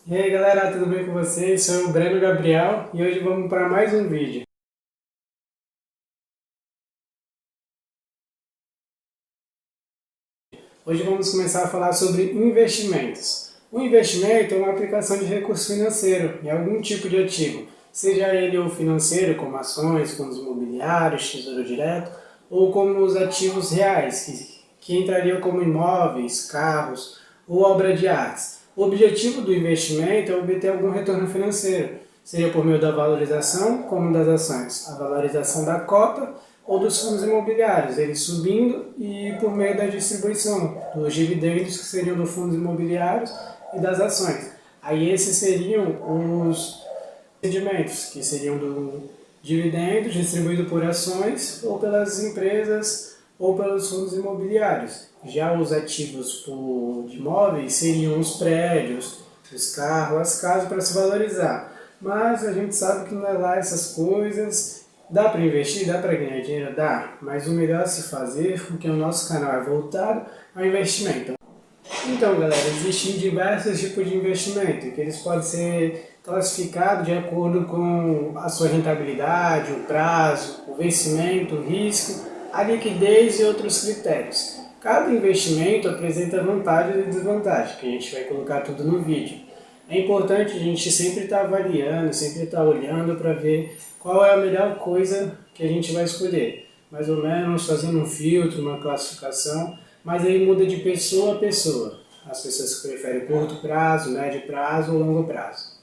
E aí galera, tudo bem com vocês? Sou o Breno Gabriel e hoje vamos para mais um vídeo. Hoje vamos começar a falar sobre investimentos. O investimento é uma aplicação de recurso financeiro em algum tipo de ativo, seja ele o financeiro, como ações, fundos imobiliários, tesouro direto, ou como os ativos reais, que entrariam como imóveis, carros ou obra de artes. O objetivo do investimento é obter algum retorno financeiro, seja por meio da valorização, como das ações, a valorização da cota ou dos fundos imobiliários, eles subindo e por meio da distribuição dos dividendos que seriam dos fundos imobiliários e das ações. Aí esses seriam os rendimentos, que seriam do dividendos distribuído por ações ou pelas empresas ou pelos fundos imobiliários. Já os ativos de imóveis seriam os prédios, os carros, as casas para se valorizar. Mas a gente sabe que não é lá essas coisas. Dá para investir? Dá para ganhar dinheiro? Dá. Mas o melhor a se fazer, porque o nosso canal é voltado ao investimento. Então, galera, existem diversos tipos de investimento, que eles podem ser classificados de acordo com a sua rentabilidade, o prazo, o vencimento, o risco, a liquidez e outros critérios. Cada investimento apresenta vantagens e desvantagens, que a gente vai colocar tudo no vídeo. É importante a gente sempre estar avaliando, sempre estar olhando para ver qual é a melhor coisa que a gente vai escolher. Mais ou menos fazendo um filtro, uma classificação, mas aí muda de pessoa a pessoa. As pessoas que preferem curto prazo, médio prazo ou longo prazo.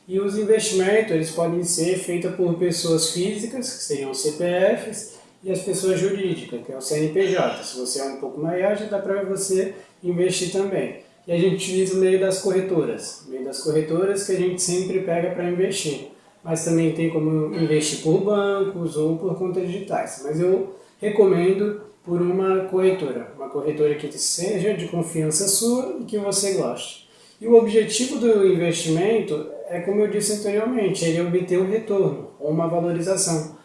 E os investimentos eles podem ser feitos por pessoas físicas, que seriam os CPFs, e as pessoas jurídicas, que é o CNPJ. Se você é um pouco maior, já dá para você investir também. E a gente utiliza o meio das corretoras. O meio das corretoras que a gente sempre pega para investir. Mas também tem como investir por bancos ou por contas digitais. Mas eu recomendo por uma corretora que seja de confiança sua e que você goste. E o objetivo do investimento é, como eu disse anteriormente, ele obter um retorno ou uma valorização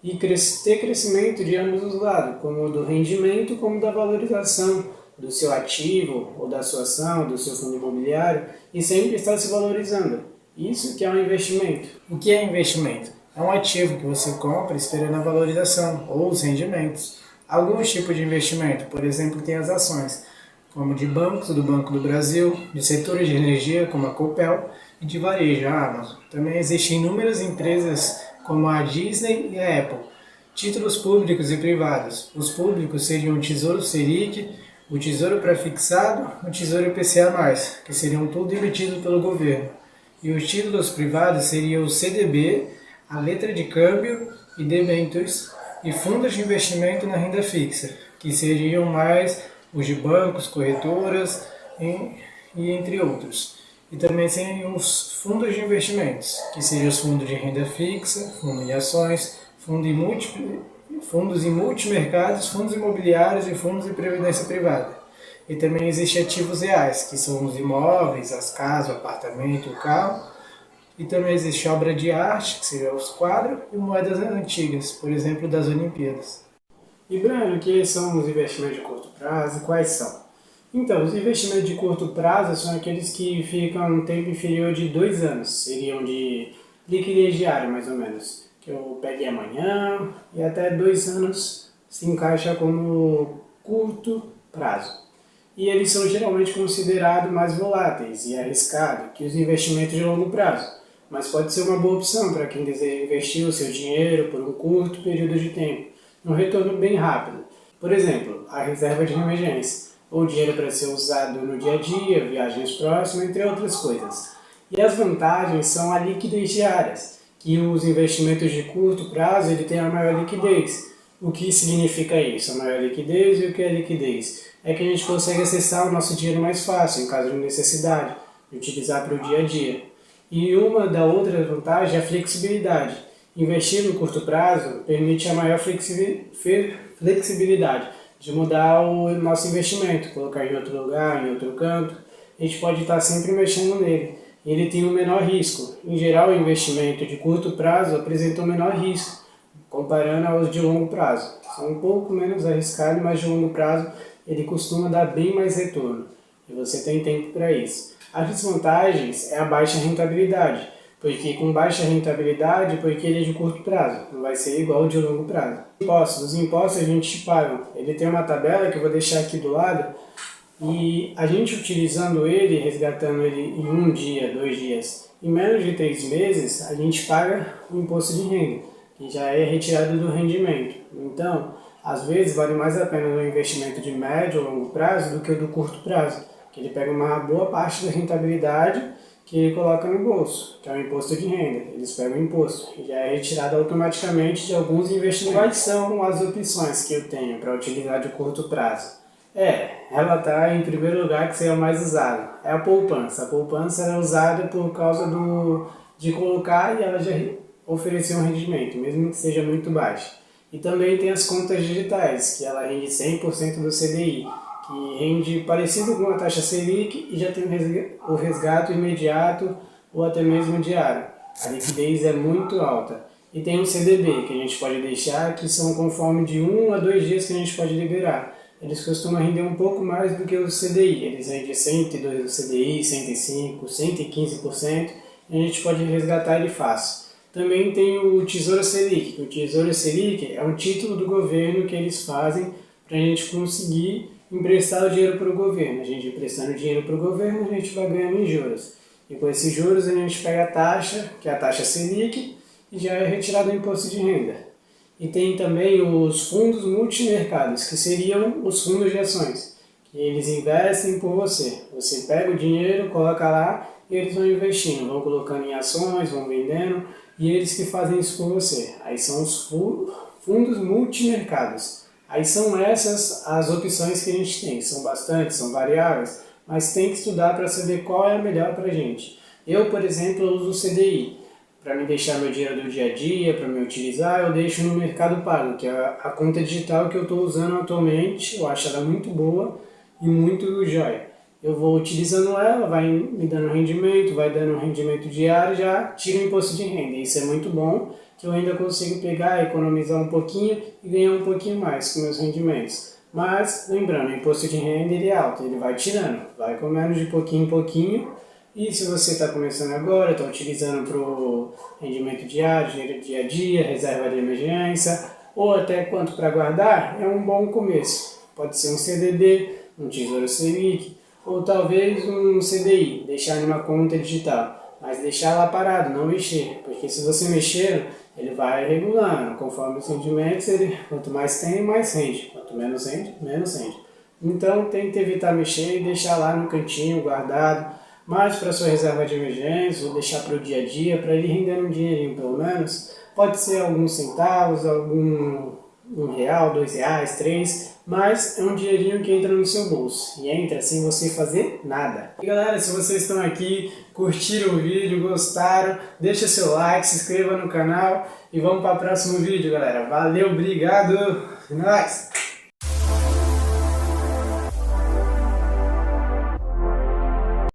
e ter crescimento de ambos os lados, como do rendimento como da valorização do seu ativo ou da sua ação, do seu fundo imobiliário e sempre estar se valorizando. Isso que é um investimento. O que é investimento? É um ativo que você compra esperando a valorização ou os rendimentos. Alguns tipos de investimento, por exemplo, tem as ações, como de bancos, do Banco do Brasil, de setores de energia, como a Copel, e de varejo, a Amazon. Também existem inúmeras empresas como a Disney e a Apple. Títulos públicos e privados. Os públicos seriam o Tesouro Selic, o Tesouro Prefixado, o Tesouro IPCA+, que seriam tudo emitidos pelo governo. E os títulos privados seriam o CDB, a letra de câmbio e debêntures, e fundos de investimento na renda fixa, que seriam mais os de bancos, corretoras e entre outros. E também seriam os fundos de investimentos, que seriam os fundos de renda fixa, fundos de ações, fundos em multimercados, fundos imobiliários e fundos de previdência privada. E também existem ativos reais, que são os imóveis, as casas, o apartamento, o carro. E também existe obra de arte, que seriam os quadros, e moedas antigas, por exemplo, das Olimpíadas. E, Breno, o que são os investimentos de curto prazo e quais são? Então, os investimentos de curto prazo são aqueles que ficam um tempo inferior de 2 anos, seriam de liquidez diária, mais ou menos, que eu peguei amanhã, e até 2 anos se encaixa como curto prazo. E eles são geralmente considerados mais voláteis e arriscados que os investimentos de longo prazo, mas pode ser uma boa opção para quem deseja investir o seu dinheiro por um curto período de tempo, num retorno bem rápido. Por exemplo, a reserva de emergência, ou dinheiro para ser usado no dia a dia, viagens próximas, entre outras coisas. E as vantagens são a liquidez diárias, que os investimentos de curto prazo ele tem a maior liquidez. O que significa isso? A maior liquidez e o que é liquidez? É que a gente consegue acessar o nosso dinheiro mais fácil, em caso de necessidade, de utilizar para o dia a dia. E uma da outra vantagem é a flexibilidade. Investir no curto prazo permite a maior flexibilidade de mudar o nosso investimento, colocar em outro lugar, em outro canto. A gente pode estar sempre mexendo nele. Ele tem um menor risco. Em geral, o investimento de curto prazo apresenta um menor risco, comparando aos de longo prazo. São um pouco menos arriscados, mas de longo prazo ele costuma dar bem mais retorno. E você tem tempo para isso. As desvantagens é a baixa rentabilidade, porque com baixa rentabilidade, porque ele é de curto prazo, não vai ser igual ao de longo prazo. Os impostos a gente paga, ele tem uma tabela que eu vou deixar aqui do lado, e a gente utilizando ele, resgatando ele em 1 dia, 2 dias, em menos de 3 meses, a gente paga o imposto de renda, que já é retirado do rendimento. Então, às vezes vale mais a pena um investimento de médio ou longo prazo do que o do curto prazo, que ele pega uma boa parte da rentabilidade que ele coloca no bolso, que é o imposto de renda. Eles pegam o imposto e já é retirado automaticamente de alguns investimentos. Quais são as opções que eu tenho para utilizar de curto prazo? Ela está em primeiro lugar que seria o mais usado. É a poupança. A poupança é usada por causa de colocar e ela já oferecer um rendimento, mesmo que seja muito baixo. E também tem as contas digitais, que ela rende 100% do CDI, que rende parecido com a taxa Selic e já tem o resgate imediato ou até mesmo diário. A liquidez é muito alta. E tem o CDB, que a gente pode deixar, que são conforme de 1 a 2 dias que a gente pode liberar. Eles costumam render um pouco mais do que o CDI. Eles rendem 102% do CDI, 105%, 115%, e a gente pode resgatar ele fácil. Também tem o Tesouro Selic. O Tesouro Selic é um título do governo que eles fazem para a gente conseguir emprestar o dinheiro para o governo. A gente emprestando dinheiro para o governo, a gente vai ganhando em juros. E com esses juros a gente pega a taxa, que é a taxa Selic, e já é retirado o imposto de renda. E tem também os fundos multimercados, que seriam os fundos de ações, que eles investem por você. Você pega o dinheiro, coloca lá e eles vão investindo, vão colocando em ações, vão vendendo, e eles que fazem isso por você. Aí são os fundos multimercados. Aí são essas as opções que a gente tem. São bastantes, são variáveis, mas tem que estudar para saber qual é a melhor para a gente. Eu, por exemplo, uso o CDI. Para me deixar meu dinheiro do dia a dia, para me utilizar, eu deixo no Mercado Pago, que é a conta digital que eu estou usando atualmente. Eu acho ela muito boa e muito jóia. Eu vou utilizando ela, vai me dando rendimento, vai dando um rendimento diário, já tira o imposto de renda. Isso é muito bom, que eu ainda consigo pegar, economizar um pouquinho e ganhar um pouquinho mais com meus rendimentos. Mas, lembrando, o imposto de renda ele é alto, ele vai tirando, vai comendo de pouquinho em pouquinho. E se você está começando agora, está utilizando para o rendimento diário, dinheiro dia a dia, reserva de emergência, ou até quanto para guardar, é um bom começo. Pode ser um CDB, um Tesouro Selic, ou talvez um CDI, deixar em uma conta digital. Mas deixar lá parado, não mexer, porque se você mexer, ele vai regulando. Conforme os rendimentos, quanto mais tem, mais rende. Quanto menos rende, menos rende. Então tem que evitar mexer e deixar lá no cantinho, guardado, mais para sua reserva de emergência, ou deixar para o dia a dia, para ele render um dinheirinho pelo menos. Pode ser alguns centavos, algum R$1, R$2, 3, mas é um dinheirinho que entra no seu bolso e entra sem você fazer nada. E galera, se vocês estão aqui, curtiram o vídeo, gostaram, deixa seu like, se inscreva no canal e vamos para o próximo vídeo, galera. Valeu, obrigado, é nóis!